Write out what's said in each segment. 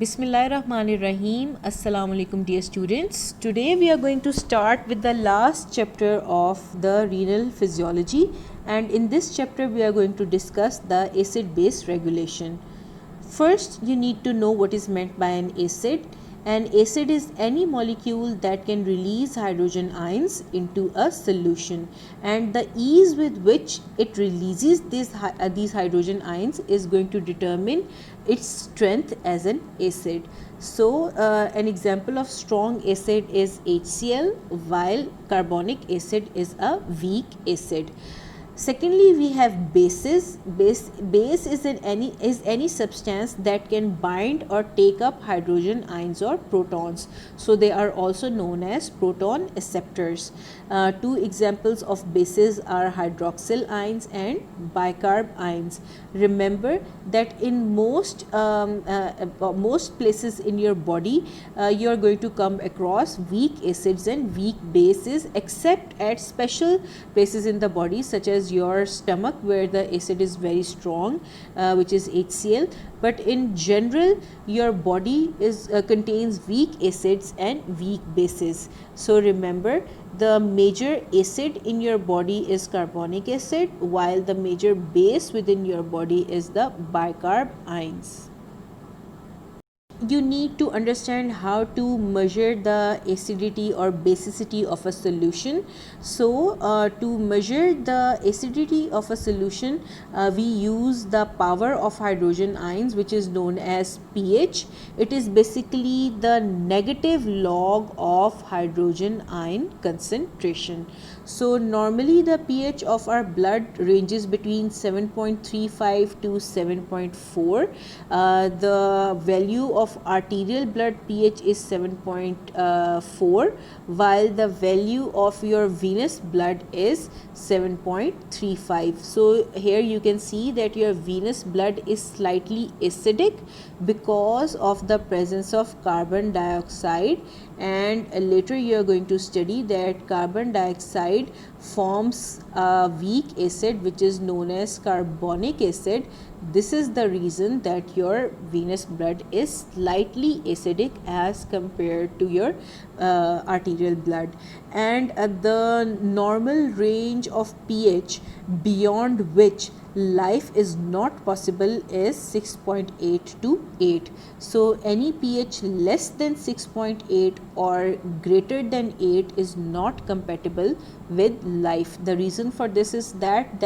Bismillahirrahmanirrahim. Assalamu alaikum, dear students. Today we are going to start with the last chapter of the renal physiology, and in this chapter we are going to discuss the acid base regulation. First, you need to know what is meant by an acid. An acid is any molecule that can release hydrogen ions into a solution, and the ease with which it releases these hydrogen ions is going to determine its strength as an acid. So, an example of strong acid is HCl, while carbonic acid is a weak acid. Secondly, we have bases. Base is any substance that can bind or take up hydrogen ions or protons. So they are also known as proton acceptors. Two examples of bases are hydroxyl ions and bicarb ions. Remember that in most places in your body, you are going to come across weak acids and weak bases, except at special places in the body such as your stomach, where the acid is very strong, which is HCl. But in general, your body contains weak acids and weak bases. So remember, the major acid in your body is carbonic acid, while the major base within your body is the bicarb ions. You need to understand how to measure the acidity or basicity of a solution. So to measure the acidity of a solution, we use the power of hydrogen ions, which is known as pH. It is basically the negative log of hydrogen ion concentration. So normally the pH of our blood ranges between 7.35 to 7.4. The value of arterial blood pH is 7.4, while the value of your venous blood is 7.35. So here you can see that your venous blood is slightly acidic because of the presence of carbon dioxide, and later you are going to study that carbon dioxide forms a weak acid which is known as carbonic acid. This is the reason that your venous blood is slightly acidic as compared to your arterial blood, and the normal range of pH beyond which life is not possible is 6.8 to 8. So any pH less than 6.8 or greater than 8 is not compatible with life. The reason for this is that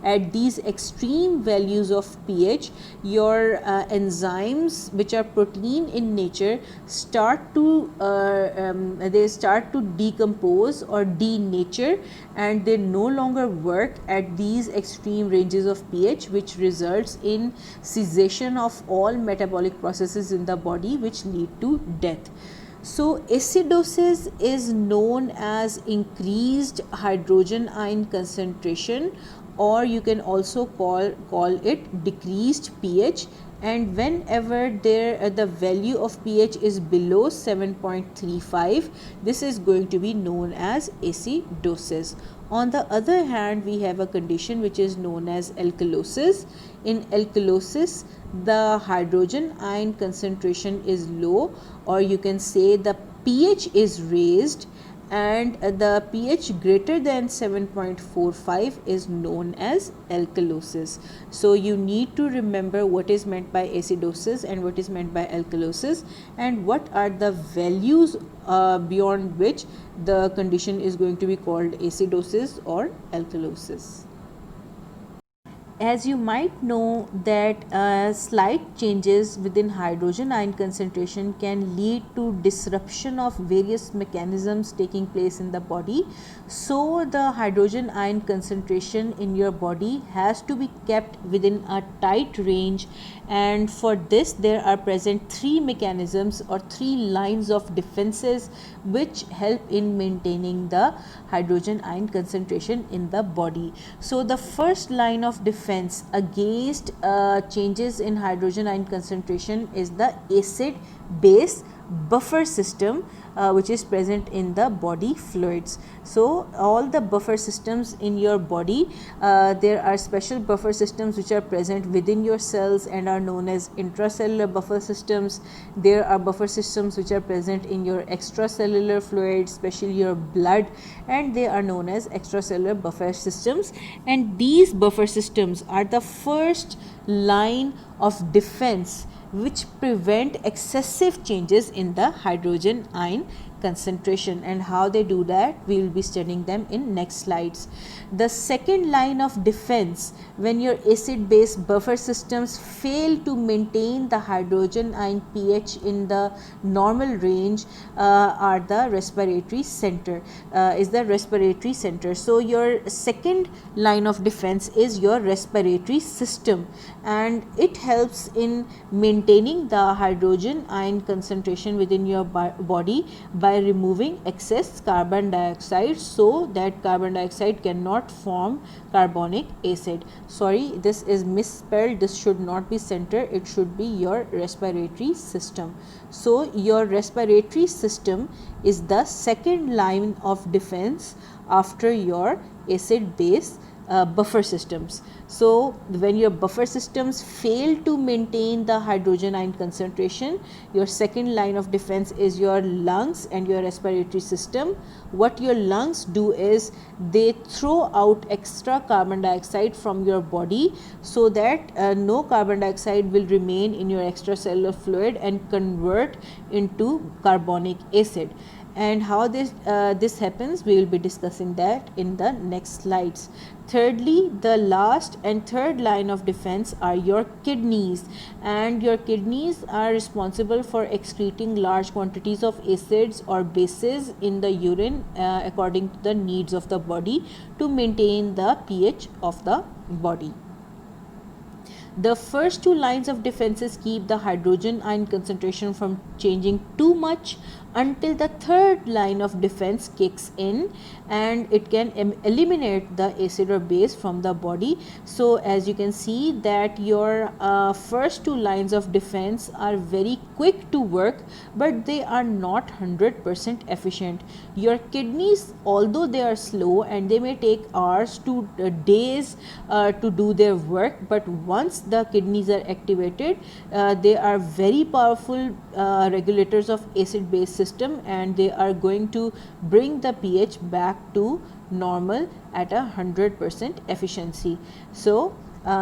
at these extreme values of pH, your enzymes, which are protein in nature, start to decompose or denature, and they no longer work at these extreme ranges of pH, which results in cessation of all metabolic processes in the body, which lead to death. So acidosis is known as increased hydrogen ion concentration, or you can also call it decreased pH, and whenever the value of pH is below 7.35, this is going to be known as acidosis. On the other hand, we have a condition which is known as alkalosis. In alkalosis, the hydrogen ion concentration is low, or you can say the pH is raised, and the pH greater than 7.45 is known as alkalosis. So you need to remember what is meant by acidosis and what is meant by alkalosis, and what are the values beyond which the condition is going to be called acidosis or alkalosis. As you might know that slight changes within hydrogen ion concentration can lead to disruption of various mechanisms taking place in the body. So the hydrogen ion concentration in your body has to be kept within a tight range, and for this there are present three mechanisms or three lines of defenses which help in maintaining the hydrogen ion concentration in the body. So the first line of defense against changes in hydrogen ion concentration is the acid base buffer system which is present in the body fluids. So all the buffer systems in your body, there are special buffer systems which are present within your cells and are known as intracellular buffer systems. There are buffer systems which are present in your extracellular fluids, especially your blood, and they are known as extracellular buffer systems. And these buffer systems are the first line of defense which prevent excessive changes in the hydrogen ion concentration. And how they do that, we will be studying them in next slides. The second line of defense when your acid base buffer systems fail to maintain the hydrogen ion pH in the normal range are the respiratory center, is the respiratory center. So your second line of defense is your respiratory system, and it helps in maintaining the hydrogen ion concentration within your body by removing excess carbon dioxide, so that carbon dioxide cannot form carbonic acid. Sorry, this is misspelled, this should not be center, it should be your respiratory system. So your respiratory system is the second line of defense after your acid base buffer systems. So when your buffer systems fail to maintain the hydrogen ion concentration, your second line of defense is your lungs and your respiratory system. What your lungs do is they throw out extra carbon dioxide from your body, so that no carbon dioxide will remain in your extracellular fluid and convert into carbonic acid. And how this happens, we will be discussing that in the next slides. Thirdly, the last and third line of defense are your kidneys, and your kidneys are responsible for excreting large quantities of acids or bases in the urine according to the needs of the body to maintain the pH of the body. The first two lines of defenses keep the hydrogen ion concentration from changing too much until the third line of defense kicks in, and it can eliminate the acid or base from the body. So as you can see that your first two lines of defense are very quick to work, but they are not 100% efficient. Your kidneys, although they are slow and they may take hours to days to do their work, but once the kidneys are activated, they are very powerful regulators of acid base system, and they are going to bring the pH back to normal at 100% efficiency. So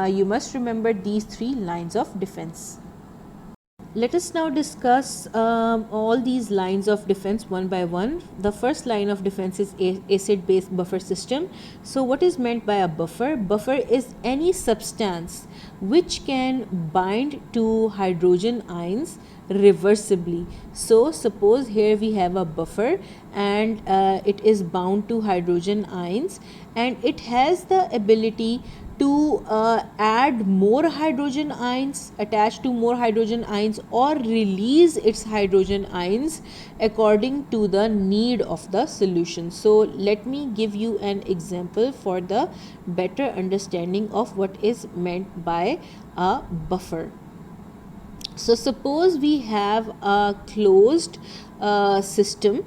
you must remember these three lines of defense. Let us now discuss all these lines of defense one by one. The first line of defense is acid base buffer system. So what is meant by a buffer? Buffer is any substance which can bind to hydrogen ions reversibly. So suppose here we have a buffer, and it is bound to hydrogen ions, and it has the ability to add more hydrogen ions, attach to more hydrogen ions, or release its hydrogen ions according to the need of the solution. So let me give you an example for the better understanding of what is meant by a buffer. So suppose we have a closed system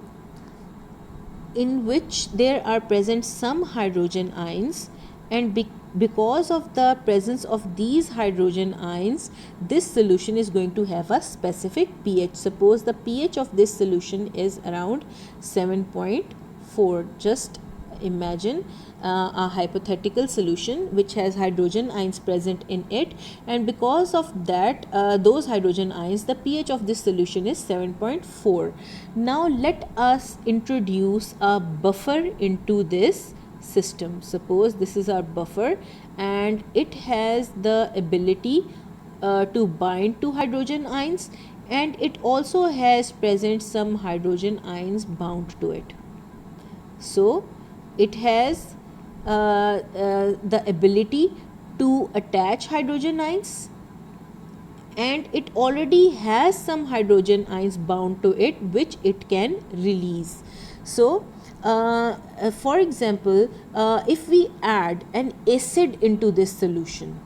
in which there are present some hydrogen ions, and because of the presence of these hydrogen ions, this solution is going to have a specific pH. Suppose the pH of this solution is around 7.4. Just imagine a hypothetical solution which has hydrogen ions present in it, and because of that those hydrogen ions, the pH of this solution is 7.4. Now let us introduce a buffer into this system. Suppose this is our buffer, and it has the ability to bind to hydrogen ions, and it also has present some hydrogen ions bound to it. So it has the ability to attach hydrogen ions, and it already has some hydrogen ions bound to it which it can release. So for example, if we add an acid into this solution,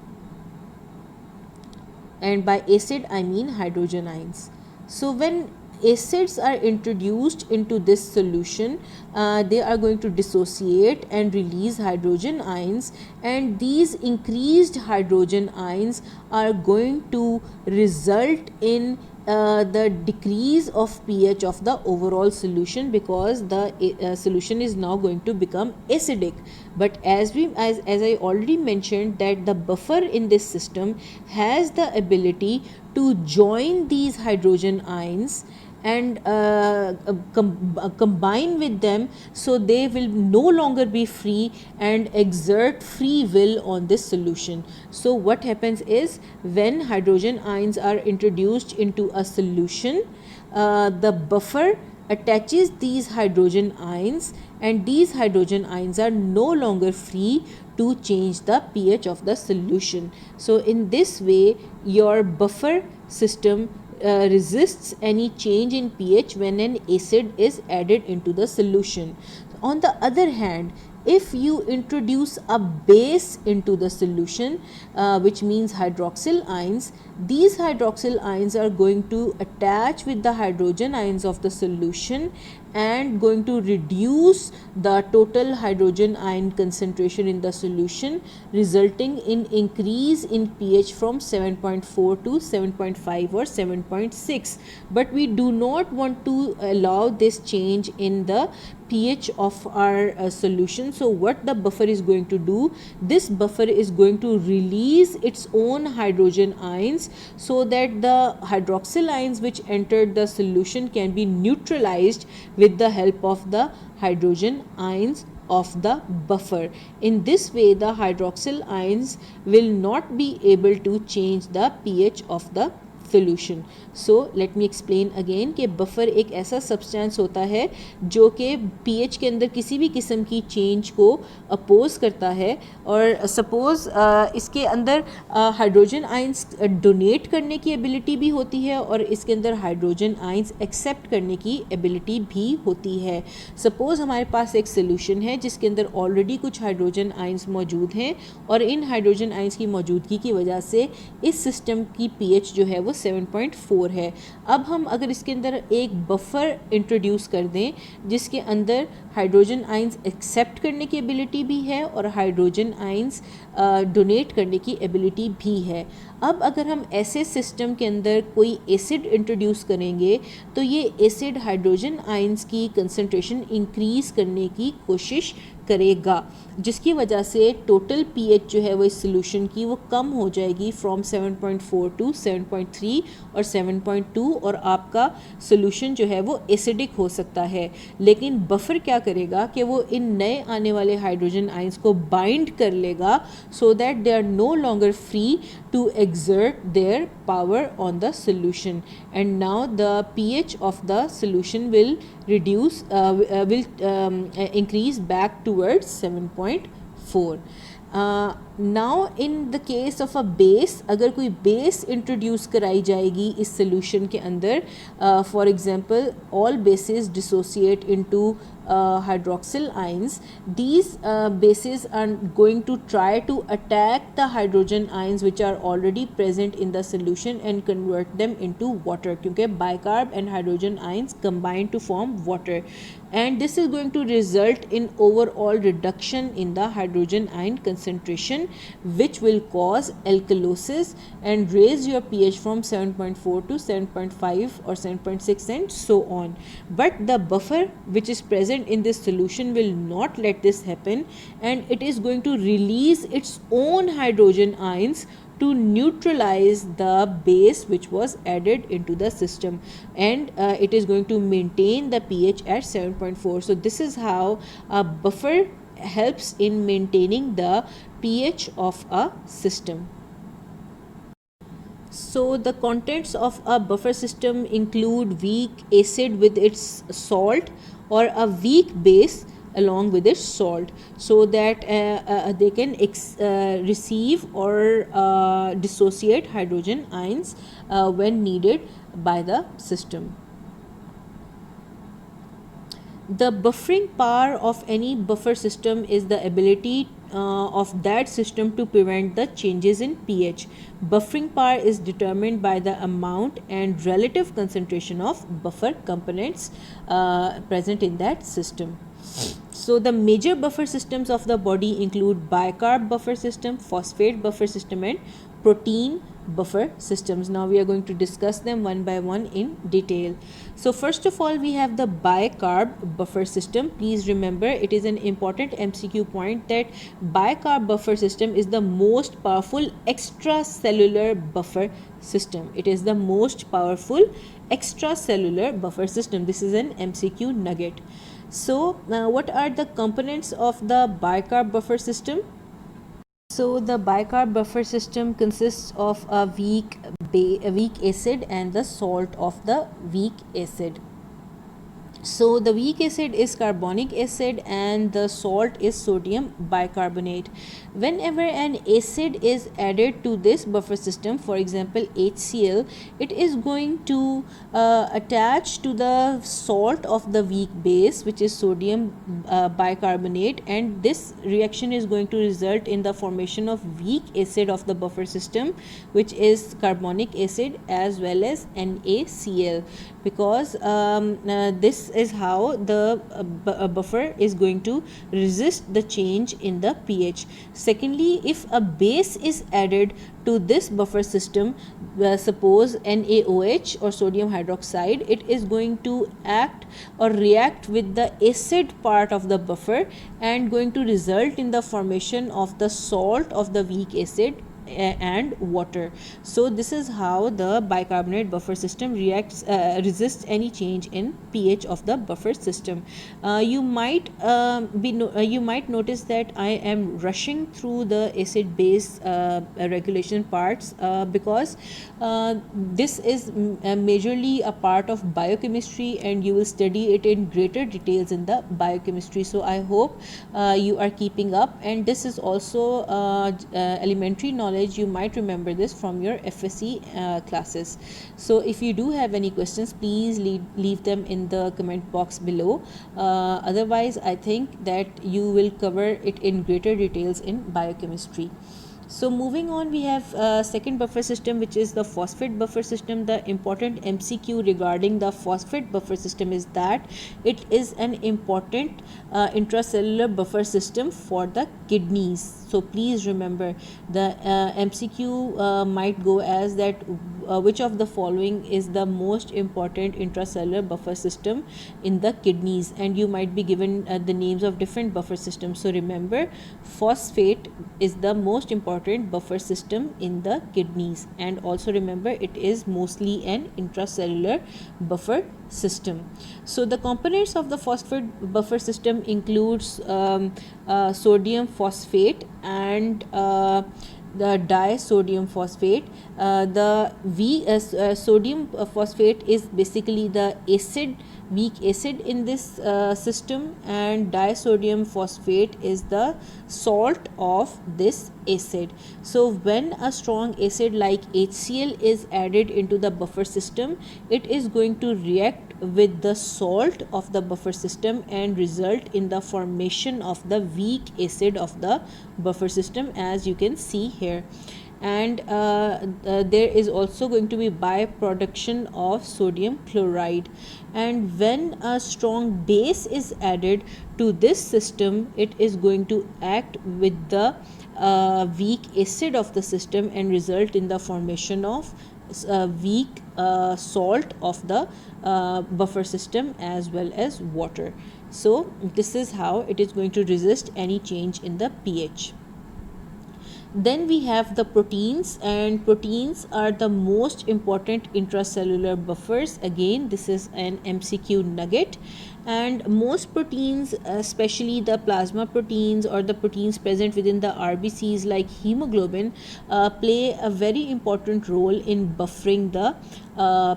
and by acid I mean hydrogen ions, so when acids are introduced into this solution, they are going to dissociate and release hydrogen ions, and these increased hydrogen ions are going to result in the decrease of pH of the overall solution, because the solution is now going to become acidic. But as I already mentioned, that the buffer in this system has the ability to join these hydrogen ions and combine with them, so they will no longer be free and exert free will on this solution. So what happens is, when hydrogen ions are introduced into a solution, the buffer attaches these hydrogen ions, and these hydrogen ions are no longer free to change the pH of the solution. So in this way, your buffer system resists any change in pH when an acid is added into the solution. On the other hand, if you introduce a base into the solution, which means hydroxyl ions, these hydroxyl ions are going to attach with the hydrogen ions of the solution and going to reduce the total hydrogen ion concentration in the solution, resulting in increase in pH from 7.4 to 7.5 or 7.6. But we do not want to allow this change in the pH of our solution. So what the buffer is going to do, this buffer is going to release its own hydrogen ions, so that the hydroxyl ions which entered the solution can be neutralized with the help of the hydrogen ions of the buffer. In this way, the hydroxyl ions will not be able to change the pH of the solution. So let me explain again कि buffer एक ऐसा substance होता है जो कि pH के अंदर किसी भी किस्म की चेंज को अपोज करता है, और सपोज इसके अंदर हाइड्रोजन आइंस डोनेट करने की एबिलिटी भी होती है और इसके अंदर हाइड्रोजन आइंस एक्सेप्ट करने की एबिलिटी भी होती है. सपोज हमारे पास एक सोल्यूशन है जिसके अंदर ऑलरेडी कुछ हाइड्रोजन आइंस मौजूद हैं, और इन हाइड्रोजन आइंस की मौजूदगी की वजह से इस सिस्टम की pH जो है वो 7.4 है. अब हम अगर इसके अंदर एक बफर इंट्रोड्यूस कर दें जिसके अंदर हाइड्रोजन आइंस एक्सेप्ट करने की एबिलिटी भी है और हाइड्रोजन आइंस डोनेट करने की एबिलिटी भी है. अब अगर हम ऐसे सिस्टम के अंदर कोई एसिड इंट्रोड्यूस करेंगे तो ये एसिड हाइड्रोजन आइंस की कंसंट्रेशन इंक्रीज करने की कोशिश करेगा, जिसकी वजह से टोटल पीएच जो है वो इस सोल्यूशन की वो कम हो जाएगी फ्रॉम 7.4 टू 7.3 और 7.2, और आपका सोल्यूशन जो है वो एसिडिक हो सकता है. लेकिन बफर क्या करेगा कि वो इन नए आने वाले हाइड्रोजन आइंस को बाइंड कर लेगा, so that they are no longer free to exert their power on the solution, and now the pH of the solution will increase back towards 7.4. Now in the case of a base, अगर कोई base introduce कराई जाएगी इस solution के अंदर, for example all bases dissociate into hydroxyl ions. These bases are going to try to attack the hydrogen ions which are already present in the solution and convert them into water, क्योंकि bicarb and hydrogen ions combine to form water, and this is going to result in overall reduction in the hydrogen ion concentration, which will cause alkalosis and raise your pH from 7.4 to 7.5 or 7.6 and so on. But the buffer which is present in this solution will not let this happen, and it is going to release its own hydrogen ions to neutralize the base which was added into the system, and it is going to maintain the pH at 7.4. So this is how a buffer helps in maintaining the pH of a system. So the contents of a buffer system include weak acid with its salt or a weak base along with its salt, so that they can receive or dissociate hydrogen ions when needed by the system. The buffering power of any buffer system is the ability of that system to prevent the changes in pH. Buffering power is determined by the amount and relative concentration of buffer components present in that system. So the major buffer systems of the body include bicarb buffer system, phosphate buffer system, and protein buffer systems. Now we are going to discuss them one by one in detail. So first of all, we have the bicarb buffer system. Please remember, it is an important MCQ point that bicarb buffer system is the most powerful extracellular buffer system. It is the most powerful extracellular buffer system. This is an MCQ nugget. So what are the components of the bicarb buffer system? So the bicarb buffer system consists of a weak acid and the salt of the weak acid. So the weak acid is carbonic acid and the salt is sodium bicarbonate. Whenever an acid is added to this buffer system, for example HCl, it is going to attach to the salt of the weak base, which is sodium bicarbonate, and this reaction is going to result in the formation of weak acid of the buffer system, which is carbonic acid as well as NaCl, because this is how the buffer is going to resist the change in the pH. Secondly, if a base is added to this buffer system, suppose NaOH or sodium hydroxide, it is going to act or react with the acid part of the buffer and going to result in the formation of the salt of the weak acid and water. So this is how the bicarbonate buffer system resists any change in pH of the buffer system. You might notice that I am rushing through the acid base regulation parts because this is majorly a part of biochemistry and you will study it in greater details in the biochemistry. So I hope you are keeping up, and this is also elementary knowledge. You might remember this from your FSC classes. So if you do have any questions, please leave them in the comment box below. Otherwise, I think that you will cover it in greater details in biochemistry. So moving on, we have second buffer system, which is the phosphate buffer system. The important MCQ regarding the phosphate buffer system is that it is an important intracellular buffer system for the kidneys. So please remember, the MCQ might go as that which of the following is the most important intracellular buffer system in the kidneys, and you might be given the names of different buffer systems. So remember, phosphate is the most important buffer system in the kidneys, and also remember it is mostly an intracellular buffer system. So the components of the phosphate buffer system includes sodium phosphate and the disodium phosphate. The sodium phosphate is basically the weak acid in this system, and disodium phosphate is the salt of this acid. So when a strong acid like HCl is added into the buffer system, it is going to react with the salt of the buffer system and result in the formation of the weak acid of the buffer system, as you can see here. And there is also going to be byproduction of sodium chloride. And when a strong base is added to this system, it is going to act with the weak acid of the system and result in the formation of weak salt of the buffer system as well as water. So this is how it is going to resist any change in the pH. Then we have the proteins, and proteins are the most important intracellular buffers. Again, this is an MCQ nugget, and most proteins, especially the plasma proteins or the proteins present within the RBCs like hemoglobin, play a very important role in buffering the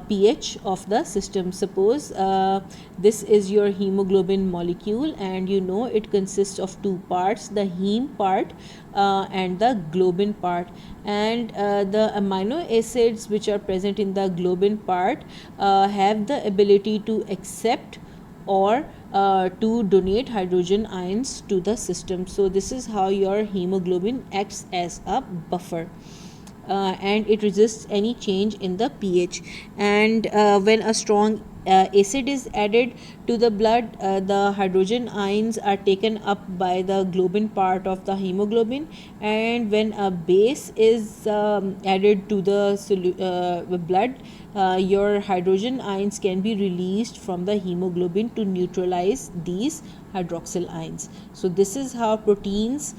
pH of the system. Suppose this is your hemoglobin molecule, and you know it consists of two parts, the heme part and the globin part, and the amino acids which are present in the globin part have the ability to accept or to donate hydrogen ions to the system. So this is how your hemoglobin acts as a buffer. And it resists any change in the pH. And when a strong acid is added to the blood, the hydrogen ions are taken up by the globin part of the hemoglobin, and when a base is added to the blood, your hydrogen ions can be released from the hemoglobin to neutralize these hydroxyl ions. So this is how proteins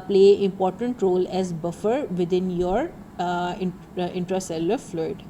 play important role as buffer within your intracellular fluid.